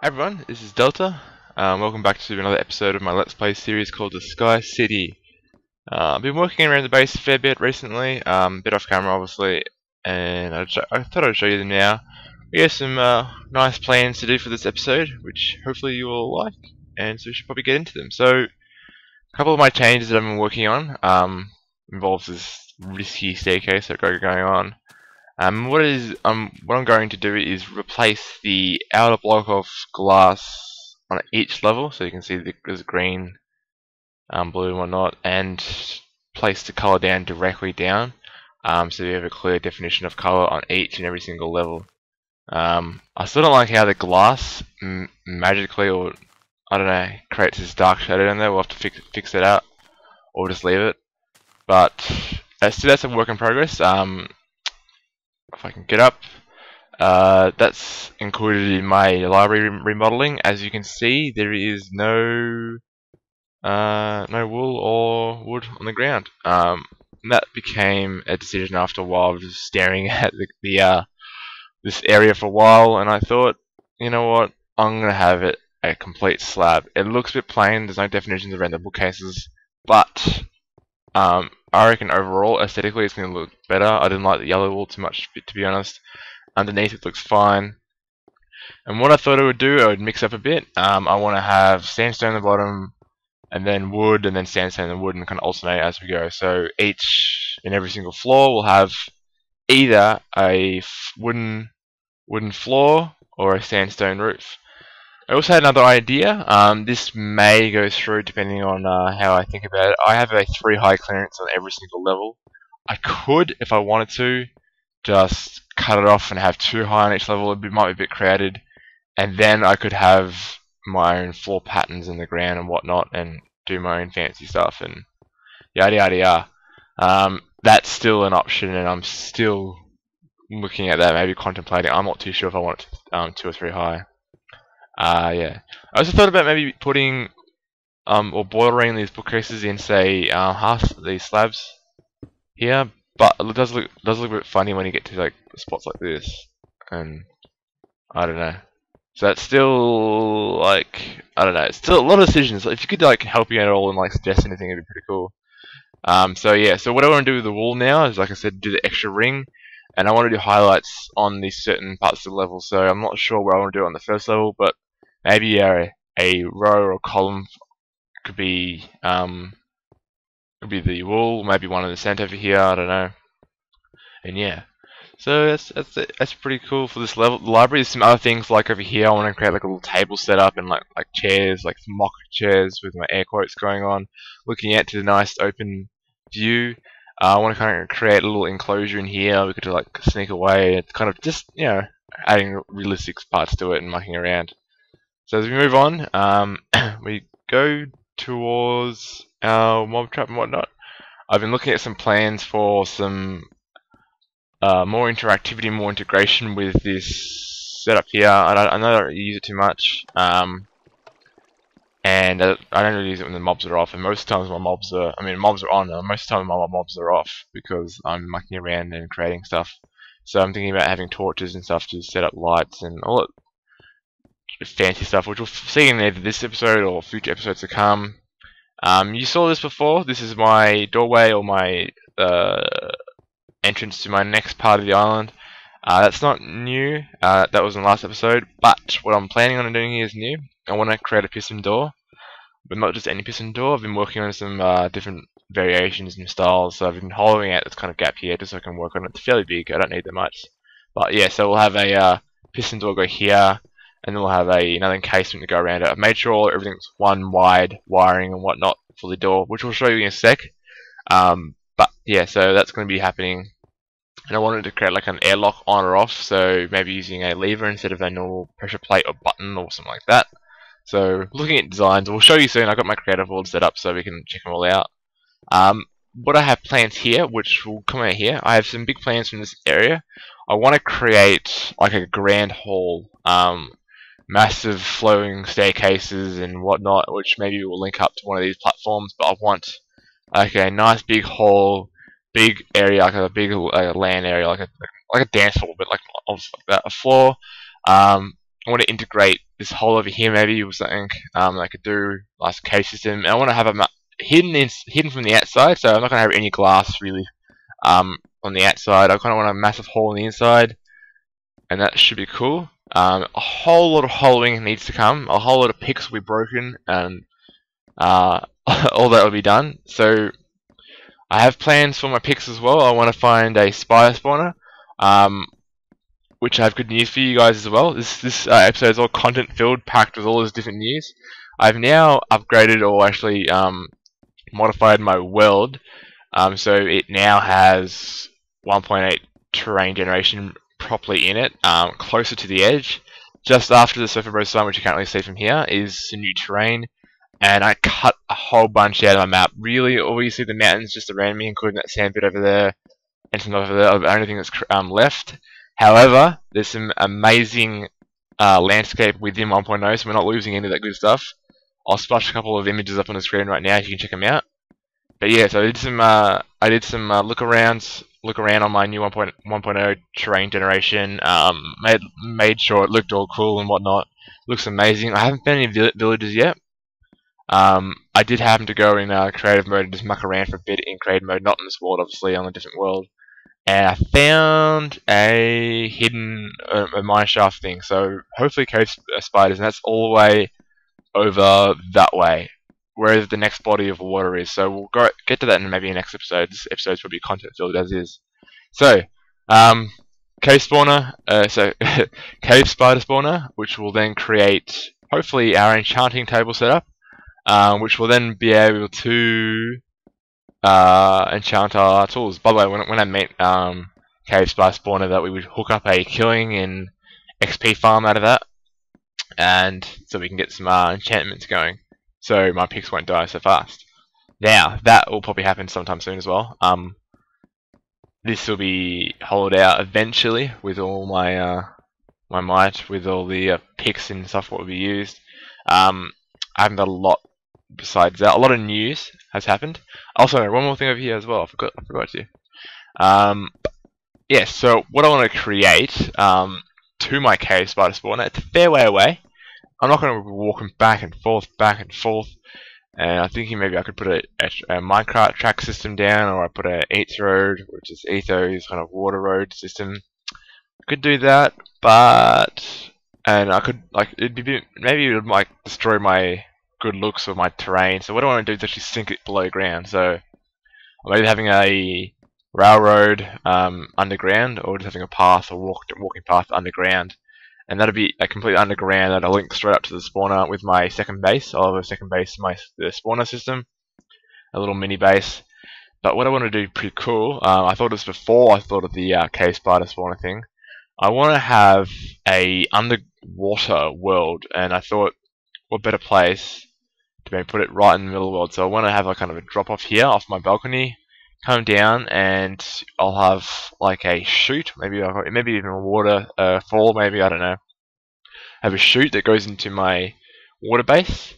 Hi everyone, this is Delta. Welcome back to another episode of my Let's Play series called the Sky City. I've been working around the base a fair bit recently, a bit off camera obviously, and I thought I'd show you them now. We have some nice plans to do for this episode, which hopefully you will like, and so we should probably get into them. So, a couple of my changes that I've been working on involves this risky staircase that I've got going on. What I'm going to do is replace the outer block of glass on each level, so you can see there's green, blue and whatnot, and place the color down directly down, so you have a clear definition of color on each and every single level. I still don't like how the glass magically, or I don't know, creates this dark shadow down there. We'll have to fix it out, or just leave it. But that's a work in progress. If I can get up, that's included in my library remodeling. As you can see, there is no wool or wood on the ground. And that became a decision after a while of just staring at this area for a while, and I thought, you know what, I'm gonna have it a complete slab. It looks a bit plain. There's no definitions around the bookcases, but I reckon overall, aesthetically, it's going to look better. I didn't like the yellow wool too much, to be honest. Underneath, it looks fine. And what I thought I would mix up a bit. I want to have sandstone at the bottom, and then wood, and then sandstone and wood, and kind of alternate as we go. So each and every single floor will have either a wooden floor or a sandstone roof. I also had another idea. This may go through depending on how I think about it. I have a 3 high clearance on every single level. I could, if I wanted to, just cut it off and have 2 high on each level. Might be a bit crowded. And then I could have my own floor patterns in the ground and whatnot, and do my own fancy stuff and yada yada yada. That's still an option, and I'm still looking at that, maybe contemplating. I'm not too sure if I want it 2 or 3 high. Yeah. I also thought about maybe putting or bordering these bookcases in, say, half these slabs here, but it does look a bit funny when you get to like spots like this, and I don't know. So that's still like, I don't know. It's still a lot of decisions. If you could like help me out at all and like suggest anything, it'd be pretty cool. So yeah. So what I want to do with the wall now is, like I said, do the extra ring. And I want to do highlights on these certain parts of the level, so I'm not sure what I want to do on the first level, but maybe a row or a column could be the wall, maybe one in the center over here, I don't know. And yeah, so that's pretty cool for this level. The library, there's some other things like over here. I want to create like a little table setup and like chairs, like mock chairs with my air quotes going on, looking out to the nice open view. I want to kind of create a little enclosure in here. We could like sneak away. It's kind of just, you know, adding realistic parts to it and mucking around. So as we move on, we go towards our mob trap and whatnot. I've been looking at some plans for some more interactivity, more integration with this setup here. I know I don't use it too much. And I don't really use it when the mobs are off, and most times my mobs are, mobs are on, and most of the time my mobs are off, because I'm mucking around and creating stuff. So I'm thinking about having torches and stuff to set up lights and all that fancy stuff, which we'll see in either this episode or future episodes to come. You saw this before. This is my doorway, or my entrance to my next part of the island. That's not new. That was in the last episode, but what I'm planning on doing here is new. I want to create a piston door, but not just any piston door. I've been working on some different variations and styles, so I've been hollowing out this kind of gap here just so I can work on it. It's fairly big, I don't need that much. But yeah, so we'll have a piston door go here, and then we'll have another encasement to go around it. I've made sure everything's one wide wiring and whatnot for the door, which we'll show you in a sec. But yeah, so that's going to be happening. And I wanted to create like an airlock on or off, so maybe using a lever instead of a normal pressure plate or button or something like that. So looking at designs, we'll show you soon. I've got my creative board set up so we can check them all out. What I have plans here, which will come out here, I have some big plans from this area. I want to create like a grand hall, massive flowing staircases and whatnot, which maybe will link up to one of these platforms. But I want like a nice big hall, big area, like a big land area, like a dance hall, but like that, a floor. I want to integrate this hole over here maybe was something I could do like a cave system. And I want to have a hidden from the outside, so I'm not going to have any glass really on the outside. I kind of want a massive hole on the inside, and that should be cool. A whole lot of hollowing needs to come. A whole lot of picks will be broken, and all that will be done. So I have plans for my picks as well. I want to find a spider spawner, which I have good news for you guys as well. This episode is all content filled, packed with all this different news. I've now upgraded, or actually modified, my world, so it now has 1.8 terrain generation properly in it, closer to the edge. Just after the surfer bro sign, which you can't really see from here, is some new terrain, and I cut a whole bunch out of my map. Really, all you see the mountains just around me, including that sand bit over there, and some over there, the only thing that's left. However, there's some amazing landscape within 1.0, so we're not losing any of that good stuff. I'll splash a couple of images up on the screen right now, you can check them out. But yeah, so I did some look around on my new 1.0 terrain generation. Made sure it looked all cool and whatnot. Looks amazing. I haven't found any villages yet. I did happen to go in creative mode and just muck around for a bit in creative mode, not in this world, obviously, on a different world. And I found a hidden mine shaft thing. So hopefully cave spiders, and that's all the way over that way, where the next body of water is. So we'll get to that in maybe a next episode. This episode's probably content filled as is. So, cave spawner, cave spider spawner, which will then create hopefully our enchanting table setup, which will then be able to enchant our tools. By the way, when I meant cave spider spawner, that we would hook up a killing and XP farm out of that, and so we can get some enchantments going, so my picks won't die so fast. Now, that will probably happen sometime soon as well. This will be hollowed out eventually with all my my might, with all the picks and stuff what will be used. I haven't done a lot besides that. A lot of news has happened. Also, one more thing over here as well. I forgot to. Yeah, so what I want to create to my cave spider spawner, it's a fair way away. I'm not going to be walking back and forth, and I'm thinking maybe I could put a Minecraft track system down, or I put a Eats road, which is Etho's kind of water road system. I could do that, and I could, like, maybe it would like destroy my good looks of my terrain. So what I want to do is actually sink it below ground. So I'm maybe having a railroad underground, or just having a path, or walking path underground, and that'll be a completely underground that'll link straight up to the spawner with my second base. I'll have a second base in the spawner system, a little mini base. But what I want to do pretty cool, I thought this before I thought of the cave spider spawner thing. I want to have a underwater world, and I thought, what better place to maybe put it right in the middle of the world. So I want to have a kind of a drop off here off my balcony, come down, and I'll have like a chute, maybe even a water fall, maybe, I don't know. Have a chute that goes into my water base.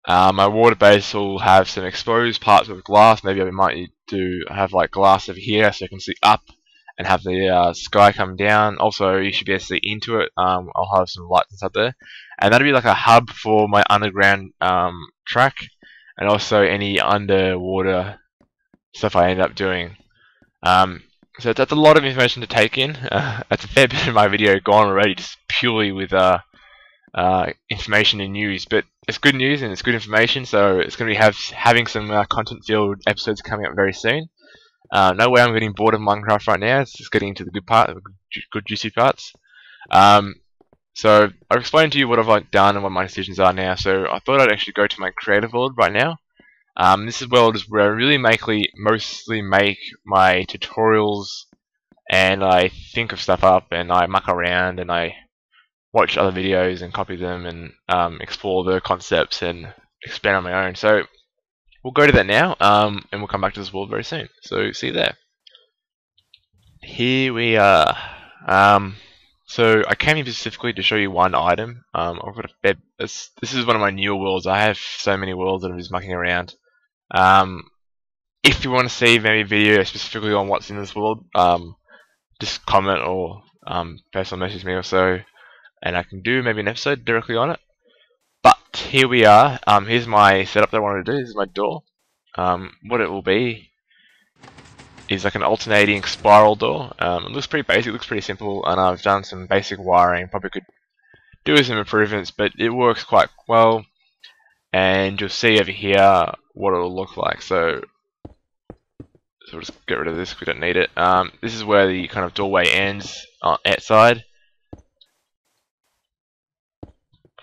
My water base will have some exposed parts of glass. Maybe I might have like glass over here so I can see up and have the sky come down. Also, you should be able to see into it. I'll have some lights inside there, and that'll be like a hub for my underground track, and also any underwater stuff I end up doing. So that's a lot of information to take in. That's a fair bit of my video gone already, just purely with information and news. But it's good news and it's good information, so it's going to be having some content-filled episodes coming up very soon. No way I'm getting bored of Minecraft right now. It's just getting into the good part, the good juicy parts. So I've explained to you what I've done and what my decisions are now. So I thought I'd actually go to my creative world right now. This is where I really mostly make my tutorials, and I think of stuff up, and I muck around, and I watch other videos and copy them, and explore the concepts and expand on my own. So we'll go to that now, and we'll come back to this world very soon. So see you there. Here we are. So I came here specifically to show you one item. I've got a bed. This is one of my newer worlds. I have so many worlds that I'm just mucking around. If you want to see maybe a video specifically on what's in this world, just comment or personal message me or so, and I can do maybe an episode directly on it. here we are. Here's my setup that I wanted to do. This is my door. What it will be is like an alternating spiral door. It looks pretty basic, it looks pretty simple, and I've done some basic wiring. Probably could do some improvements, but it works quite well. And you'll see over here what it will look like. So we'll just get rid of this, we don't need it. This is where the kind of doorway ends outside.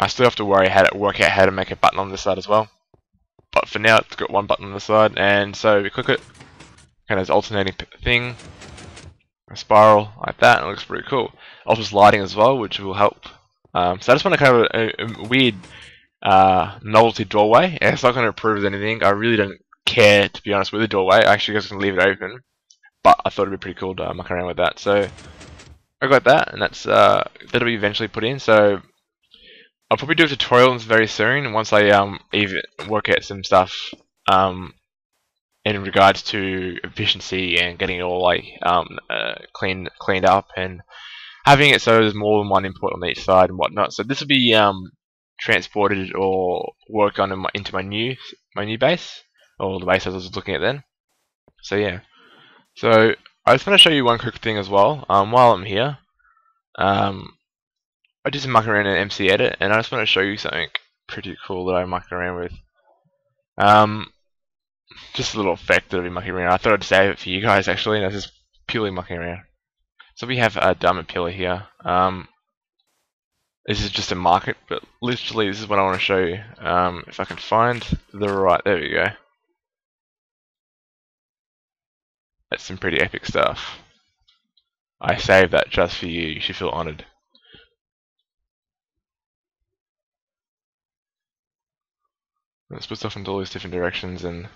I still have to work out how to make a button on this side as well. But for now, it's got one button on the side, and so we click it, kind of this alternating thing, a spiral like that, and it looks pretty cool. Also, lighting as well, which will help. So I just want to kind of a weird novelty doorway. It's not going to improve anything. I really don't care, to be honest, with the doorway. I actually just going to leave it open, but I thought it'd be pretty cool to muck around with that. So I got that, and that's that'll be eventually put in. So I'll probably do a tutorial very soon once I even work out some stuff in regards to efficiency and getting it all like cleaned up and having it so there's more than one input on each side and whatnot. So this will be transported or worked on into my new base, or the base I was looking at then. So yeah. So I just want to show you one quick thing as well. While I'm here, I did some mucking around in MC Edit, and I just want to show you something pretty cool that I mucked around with. Just a little effect that I've been mucking around. I thought I'd save it for you guys actually, and I was just purely mucking around. So we have a diamond pillar here. This is just a market, but literally this is what I want to show you. If I can find the right, there we go. That's some pretty epic stuff. I saved that just for you. You should feel honoured. Let's put stuff into all these different directions, and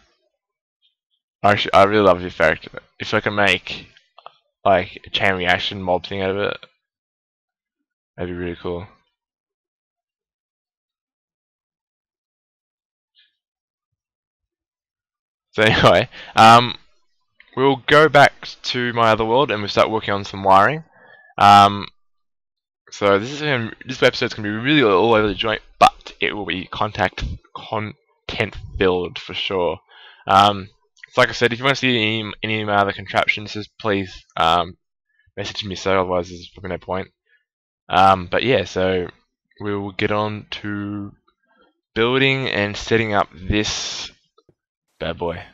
I really love the effect. If I can make like a chain reaction mob thing out of it, that'd be really cool. So anyway, we'll go back to my other world and we'll start working on some wiring. So this episode's gonna be really all over the joint, but it will be content filled for sure. So like I said, if you want to see any of my other contraptions, just please message me so, otherwise there's probably no point. But yeah, so we will get on to building and setting up this bad boy.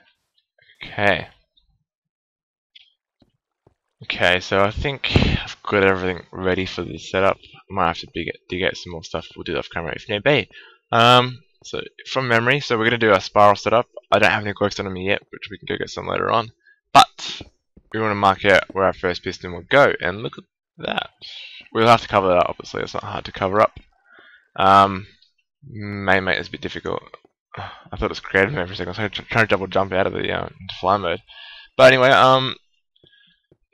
Okay, so I think I've got everything ready for this setup. I might have to dig out some more stuff. We'll do that off camera if need be. So from memory, so we're going to do our spiral setup. I don't have any glowstone on me yet, which we can go get some later on. But we want to mark out where our first piston will go, and look at that. We'll have to cover that up, obviously. It's not hard to cover up. May make this a bit difficult. I thought it was creative mode for a second. I was trying to double jump out of the into fly mode. But anyway,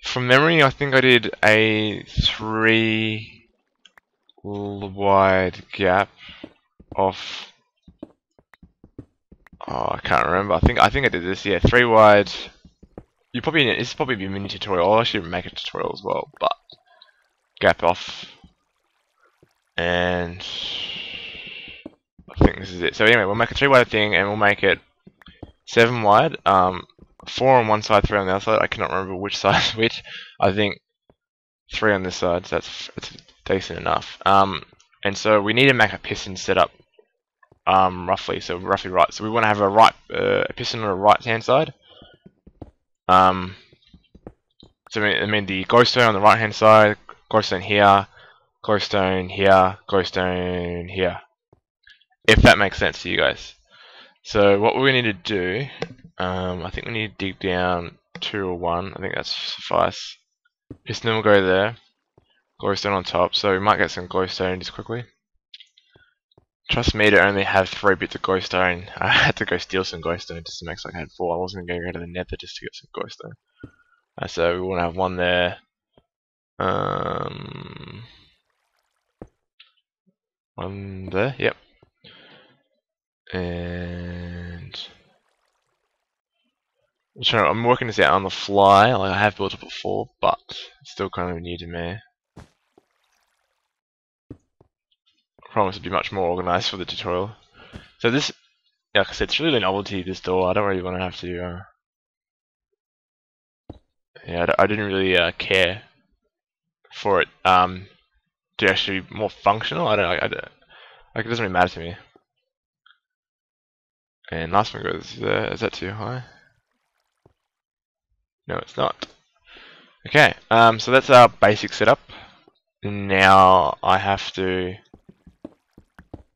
from memory, I think I did a 3 wide gap off. Oh, I can't remember. I think I did this. Yeah, 3 wide. This probably be a mini tutorial. I'll actually make a tutorial as well. But gap off, and I think this is it. So anyway, we'll make a 3 wide thing, and we'll make it 7 wide. 4 on one side, 3 on the other side. I cannot remember which side is which. I think 3 on this side, so that's decent enough. And so we need to make a piston setup, roughly right. So we want to have a piston on the right hand side. So I mean the glowstone on the right hand side, glowstone here, glowstone here, glowstone here. If that makes sense to you guys. So what we need to do, I think we need to dig down 2 or 1. I think that's suffice. Piston will go there. Glowstone on top. So we might get some glowstone just quickly. Trust me to only have 3 bits of glowstone. I had to go steal some glowstone just to make so I had 4. I wasn't going to go to the nether just to get some glowstone. So we want to have 1 there. 1 there. Yep. And I'm working this out on the fly. Like I have built it before, but it's still kind of new to me. promise to be much more organized for the tutorial. So this, like I said, it's really a novelty, this door. I don't really want to have to, yeah, I didn't really care for it to actually be more functional. I don't, like, it doesn't really matter to me. And last one goes there. Is that too high? No, it's not. Okay, so that's our basic setup. Now I have to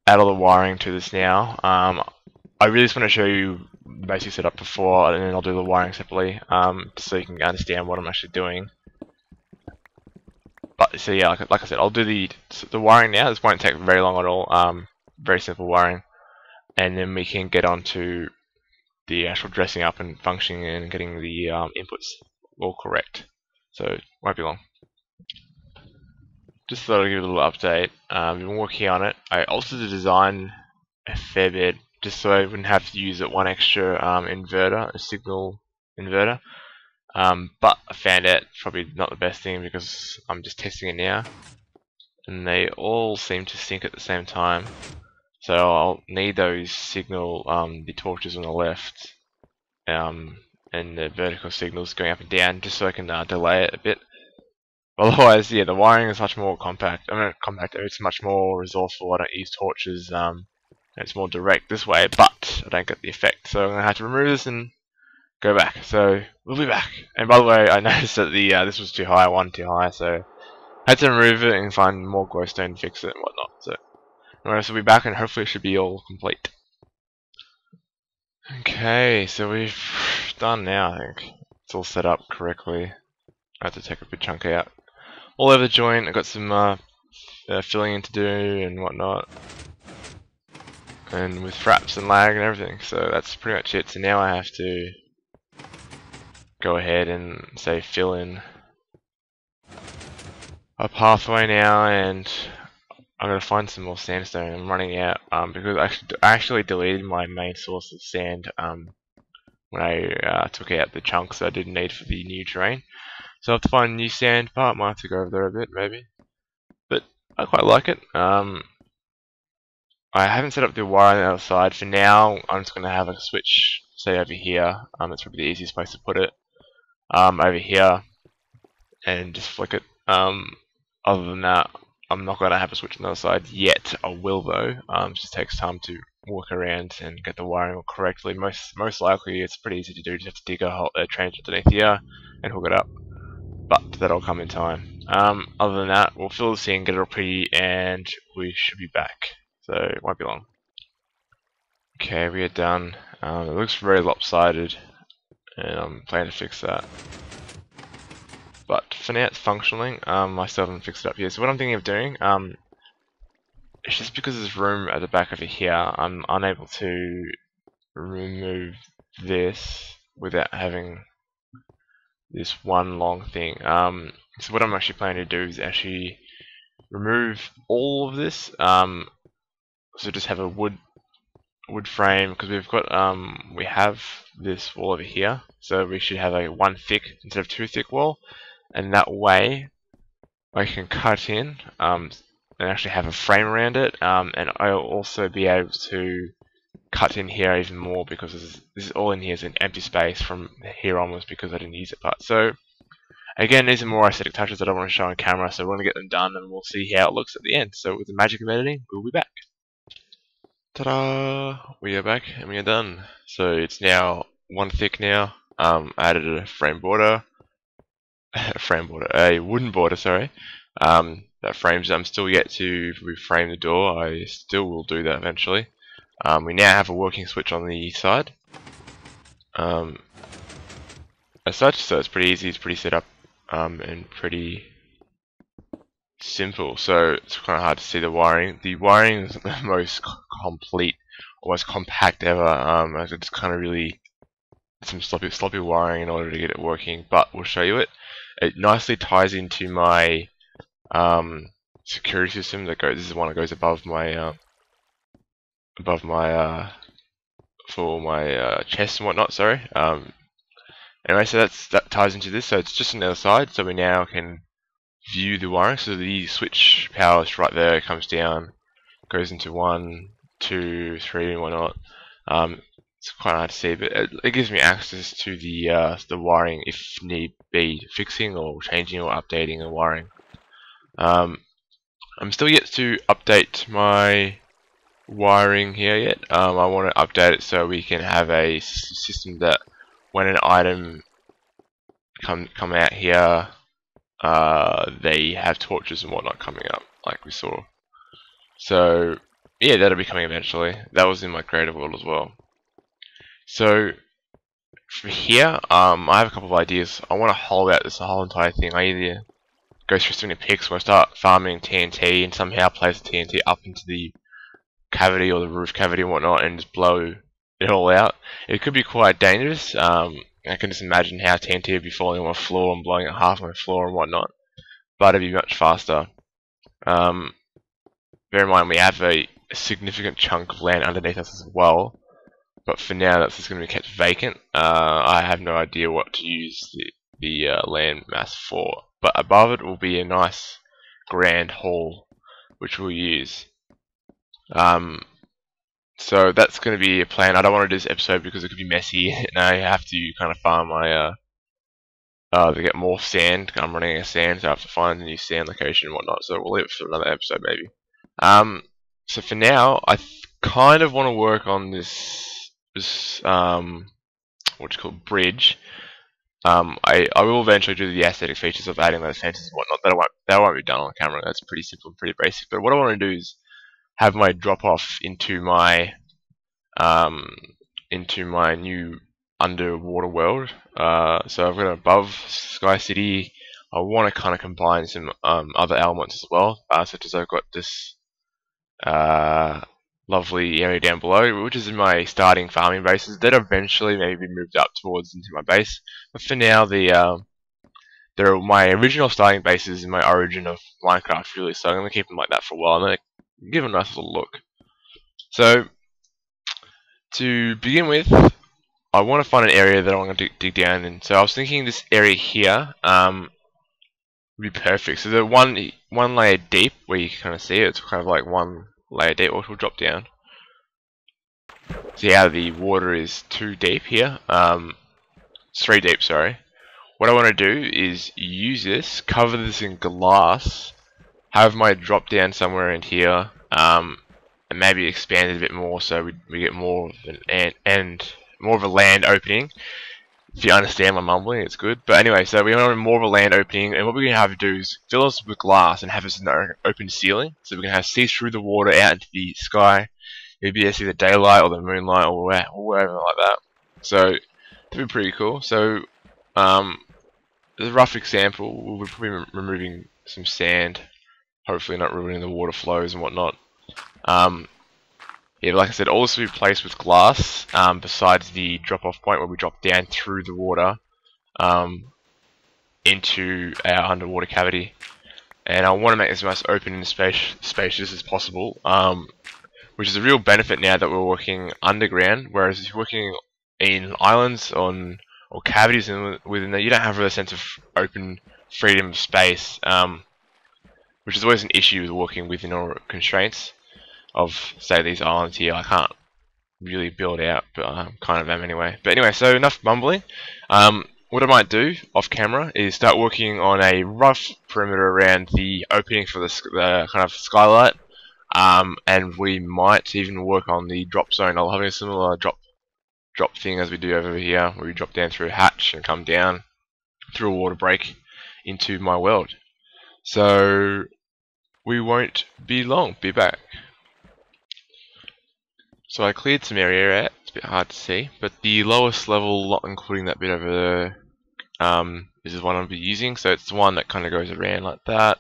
add all the wiring to this now. I really just want to show you the basic setup before, and then I'll do the wiring separately, so you can understand what I'm actually doing. But so yeah, like I said, I'll do the wiring now. This won't take very long at all. Very simple wiring, and then we can get on to the actual dressing up and functioning and getting the inputs all correct. So it won't be long. Just thought I'd give a little update. We've been working on it. I altered the design a fair bit just so I wouldn't have to use that one extra inverter, a signal inverter. But I found out it's probably not the best thing because I'm just testing it now, and they all seem to sync at the same time. So I'll need those signal, the torches on the left, and the vertical signals going up and down, just so I can delay it a bit. Otherwise, yeah, the wiring is much more compact. I mean, compact. It's much more resourceful. I don't use torches. It's more direct this way, but I don't get the effect. So I'm gonna have to remove this and go back. So we'll be back. And by the way, I noticed that the this was too high, one too high, so I had to remove it and find more glowstone and fix it and whatnot. So anyways, we'll be back and hopefully it should be all complete. Okay, so we've done now. I think it's all set up correctly. I had to take a good chunk out. All over the joint. I've got some filling in to do and whatnot, and with fraps and lag and everything. So that's pretty much it. So now I have to go ahead and say fill in a pathway now, and I'm gonna find some more sandstone. I'm running out because I actually deleted my main source of sand when I took out the chunks I didn't need for the new terrain. So I have to find a new sand part. Might have to go over there a bit, maybe. But I quite like it. I haven't set up the wire on the other side. For now, I'm just going to have a switch, say over here. That's probably the easiest place to put it. Over here, and just flick it. Other than that, I'm not going to have a switch on the other side yet. I will though. It just takes time to work around and get the wiring all correctly. Most likely, it's pretty easy to do. You just have to dig a hole, trench underneath here, and hook it up. But that'll come in time. Other than that, we'll fill this in, get it all pretty, and we should be back. So it won't be long. Okay, we are done. It looks very lopsided, and I'm planning to fix that. But for now, it's functioning. I still haven't fixed it up here. So what I'm thinking of doing, it's just because there's room at the back over here, I'm unable to remove this without having this one long thing. So what I'm actually planning to do is actually remove all of this. So just have a wood frame, because we have this wall over here. So we should have a one thick instead of two thick wall, and that way I can cut in and actually have a frame around it. And I'll also be able to cut in here even more, because this is all in here is an empty space from here onwards because I didn't use it part. So again, these are more aesthetic touches that I want to show on camera, so we're going to get them done and we'll see how it looks at the end. So with the magic of editing, we'll be back. Ta-da! We are back and we are done. So it's now one thick now. I added a frame border, a wooden border, sorry. That frames. I'm still yet to reframe the door. I still will do that eventually. We now have a working switch on the side. As such, so it's pretty easy, it's pretty set up, and pretty simple. So it's kind of hard to see the wiring. The wiring is the most complete, or most compact ever. It's kind of really some sloppy wiring in order to get it working, but we'll show you it. It nicely ties into my security system that goes. This is one that goes above my for my chest and whatnot. Sorry. Anyway, so that ties into this. So it's just on the other side. So we now can view the wiring. So the switch power is right there. It comes down goes into 1, 2, 3, and whatnot. It's quite hard to see, but it gives me access to the wiring if need be, fixing or changing or updating the wiring. I'm still yet to update my wiring here yet. I want to update it so we can have a system that when an item come out here, they have torches and whatnot coming up, like we saw. So yeah, that'll be coming eventually. That was in my creative world as well. So for here, I have a couple of ideas. I want to hold out this whole entire thing. I either go through so many picks, where I start farming TNT and somehow place the TNT up into the cavity or the roof cavity and whatnot, and just blow it all out. It could be quite dangerous. I can just imagine how TNT would be falling on my floor and blowing it half on my floor and whatnot, but it'd be much faster. Bear in mind we have a significant chunk of land underneath us as well, but for now that's just going to be kept vacant. I have no idea what to use the land mass for, but above it will be a nice grand hall which we'll use. So that's going to be a plan. I don't want to do this episode because it could be messy and I have to kind of farm my to get more sand. I'm running out of sand, so I have to find a new sand location and whatnot, so we'll leave it for another episode maybe. So for now, I kind of want to work on this what you call bridge. I will eventually do the aesthetic features of adding those fences and whatnot. That won't be done on camera. That's pretty simple and pretty basic. But what I want to do is have my drop off into my new underwater world. So I've got above Sky City. I want to kind of combine some other elements as well, such as I've got this lovely area down below, which is in my starting farming bases. That eventually maybe be moved up towards into my base, but for now they're my original starting bases in my origin of Minecraft, really. So I'm going to keep them like that for a while. I'm going to give them a nice little look. So to begin with, I want to find an area that I want to dig down in. So I was thinking this area here would be perfect. So the one layer deep, where you can kind of see it, it's kind of like one layer deep, which will drop down. See how the water is 2 deep here? It's 3 deep, sorry. What I want to do is use this, cover this in glass, have my drop down somewhere in here, and maybe expand it a bit more so we get more of more of a land opening. If you understand my mumbling, it's good. But anyway, so we want more of a land opening, and what we're going to have to do is fill this with glass and have this open ceiling, so we can see through the water out into the sky. You'll be able to see the daylight or the moonlight or wherever like that. So that'd be pretty cool. So as a rough example, we'll be removing some sand, hopefully not ruining the water flows and whatnot. Yeah, but like I said, all this will be placed with glass, besides the drop-off point where we drop down through the water into our underwater cavity. And I want to make this as open and spacious as possible, which is a real benefit now that we're working underground, whereas if you're working in islands or cavities within there, you don't have really a sense of open freedom of space, which is always an issue with working within our constraints of, say, these islands here. I can't really build out, but I kind of am anyway. But anyway, so enough mumbling. What I might do off camera is start working on a rough perimeter around the opening for the kind of skylight, and we might even work on the drop zone. I'll have a similar drop thing as we do over here, where we drop down through a hatch and come down through a water break into my world. So we won't be long. Be back. So I cleared some area out. It's a bit hard to see, but the lowest level, not including that bit over there, this is one I'll be using. So it's the one that kind of goes around like that,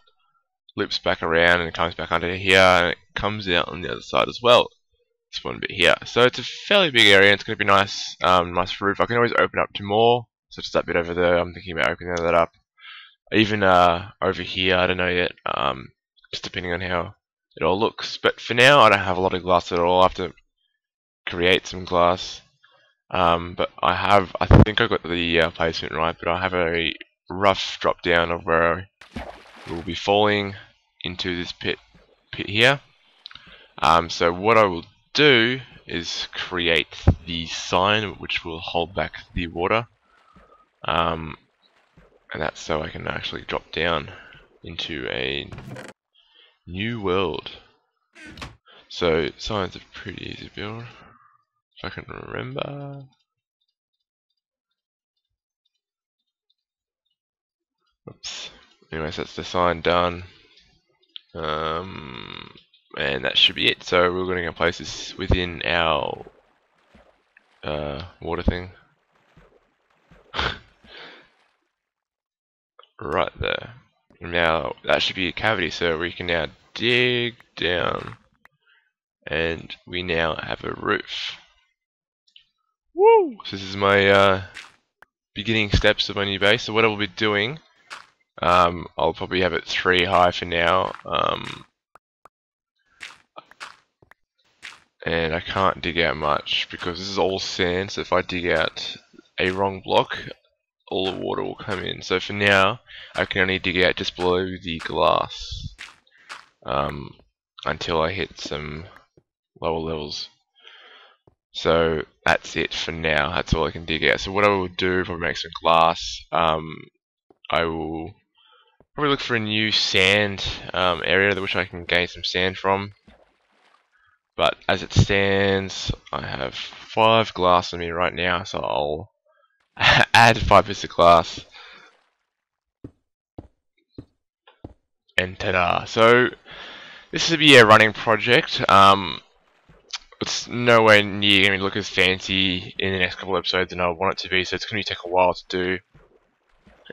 loops back around, and comes back under here, and it comes out on the other side as well. This one bit here. So it's a fairly big area. It's going to be nice, nice roof. I can always open up to more, such as that bit over there. I'm thinking about opening that up. Even over here, I don't know yet. Just depending on how it all looks. But for now, I don't have a lot of glass at all. I have to create some glass, but I think I got the placement right, but I have a rough drop down of where we will be falling into this pit here. So what I will do is create the sign which will hold back the water, and that's so I can actually drop down into a new world. So signs are pretty easy to build, if I can remember. Oops. Anyways, that's the sign done. And that should be it. So we're going to place this within our water thing. Right there. Now that should be a cavity, so we can now dig down, and we now have a roof. Woo! So this is my beginning steps of my new base. So what I will be doing, I'll probably have it 3 high for now. And I can't dig out much because this is all sand, so if I dig out a wrong block, all the water will come in. So for now, I can only dig out just below the glass until I hit some lower levels. So that's it for now. That's all I can dig out. So what I will do, probably make some glass. I will probably look for a new sand area which I can gain some sand from. But as it stands, I have 5 glass on me right now, so I'll add 5 bits of glass. And ta-da! So this will be a running project. It's nowhere near going to look as fancy in the next couple of episodes than I want it to be, so it's going to take a while to do,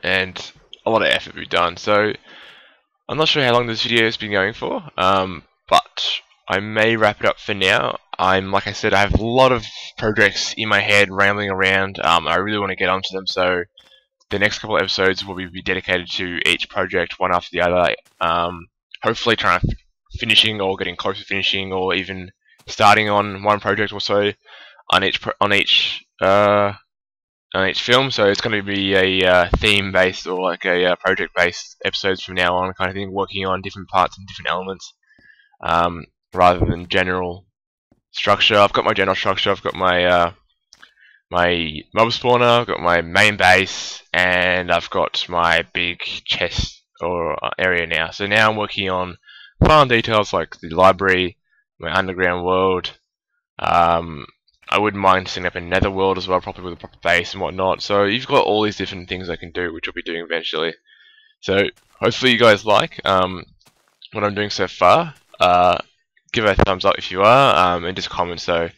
and a lot of effort to be done. So I'm not sure how long this video has been going for, but I may wrap it up for now. Like I said, I have a lot of projects in my head rambling around. I really want to get onto them, so the next couple of episodes will be dedicated to each project, one after the other. Hopefully trying to finishing or getting close to finishing, or even starting on one project or so on each film. So it's going to be a theme-based or like a project-based episodes from now on, kind of thing, working on different parts and different elements, rather than general structure. I've got my general structure. I've got my my mob spawner. I've got my main base, and I've got my big chest or area now. So now I'm working on farm details like the library, my underground world. I wouldn't mind setting up a nether world as well, probably with a proper base and whatnot. So you've got all these different things I can do, which I'll be doing eventually. So hopefully you guys like what I'm doing so far. Give it a thumbs up if you are, and just comment. So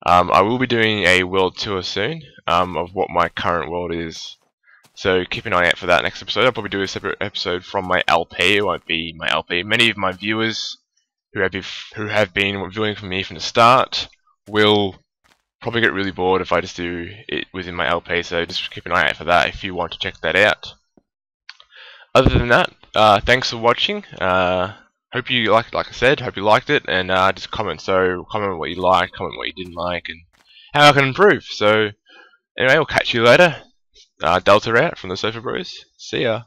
I will be doing a world tour soon of what my current world is. So keep an eye out for that next episode. I'll probably do a separate episode from my LP. It won't be my LP. Many of my viewers who have been viewing from me from the start will probably get really bored if I just do it within my LP. So just keep an eye out for that if you want to check that out. Other than that, thanks for watching. Hope you liked it, like I said. Hope you liked it, and just comment. So comment what you liked, comment what you didn't like, and how I can improve. So anyway, we'll catch you later. Delta out from the Sofa Bros. See ya.